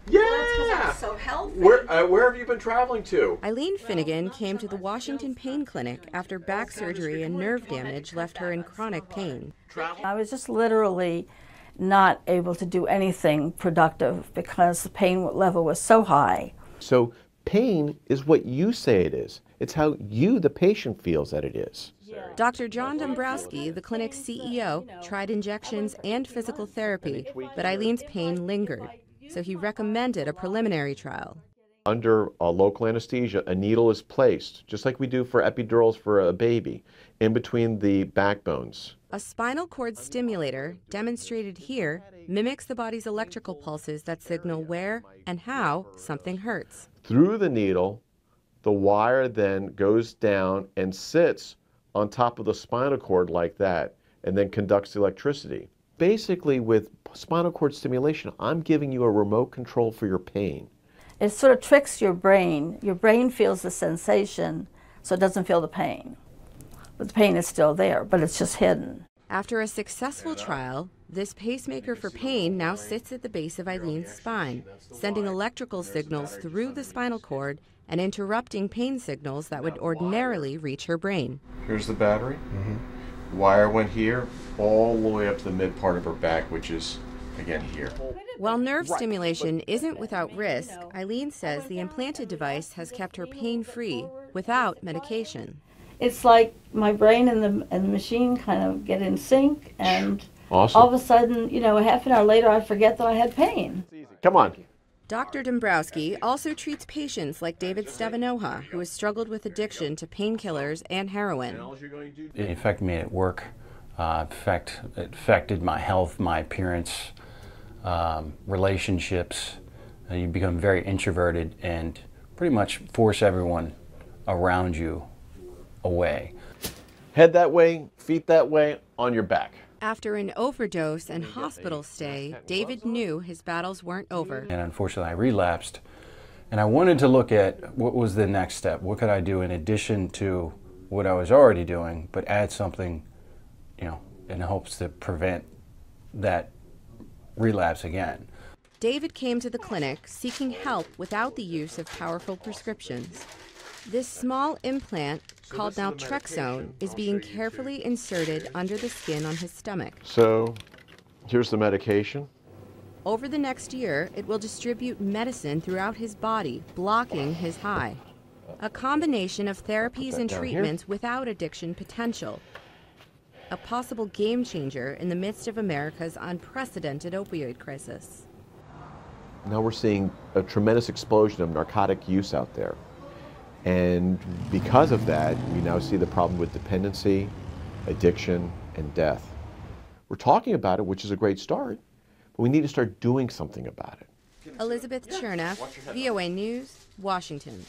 Yeah! Well, that's because I'm so healthy. Where have you been traveling to? Eileen Finnegan came to the Washington Pain Clinic after back surgery and nerve damage left her in chronic pain. I was just literally not able to do anything productive because the pain level was so high. So pain is what you say it is. It's how you, the patient, feels that it is. Dr. John Dombrowski, the clinic's CEO, tried injections and physical therapy, but Eileen's pain lingered, so he recommended a preliminary trial. Under local anesthesia, a needle is placed, just like we do for epidurals for a baby, in between the backbones. A spinal cord stimulator, demonstrated here, mimics the body's electrical pulses that signal where and how something hurts. Through the needle, the wire then goes down and sits on top of the spinal cord like that, and then conducts the electricity. Basically, with spinal cord stimulation, I'm giving you a remote control for your pain. It sort of tricks your brain. Your brain feels the sensation, so it doesn't feel the pain. But the pain is still there, but it's just hidden. After a successful trial, this pacemaker for pain now sits at the base of Eileen's spine, sending electrical signals through the spinal cord and interrupting pain signals that would ordinarily reach her brain. Here's the battery. Wire went here, all the way up to the mid part of her back, which is, again, here. While nerve stimulation isn't without risk, Eileen says the implanted device has kept her pain-free without medication. It's like my brain and the machine kind of get in sync, and Awesome. all of a sudden, you know, half an hour later, I forget that I had pain. Come on. Dr. Dombrowski also treats patients like David Stavanoha, who has struggled with addiction to painkillers and heroin. It affected me at work. It affected my health, my appearance, relationships. You become very introverted and pretty much force everyone around you away. Head that way, feet that way, on your back. After an overdose and hospital stay, David knew his battles weren't over. And unfortunately, I relapsed. And I wanted to look at what was the next step. What could I do in addition to what I was already doing, but add something, you know, in hopes to prevent that relapse again. David came to the clinic seeking help without the use of powerful prescriptions. This small implant, called naltrexone, is being carefully inserted under the skin on his stomach. So, here's the medication. Over the next year, it will distribute medicine throughout his body, blocking his high. A combination of therapies and treatments without addiction potential. A possible game changer in the midst of America's unprecedented opioid crisis. Now we're seeing a tremendous explosion of narcotic use out there. And because of that, we now see the problem with dependency, addiction, and death. We're talking about it, which is a great start, but we need to start doing something about it. Elizabeth Chernoff, VOA News, Washington.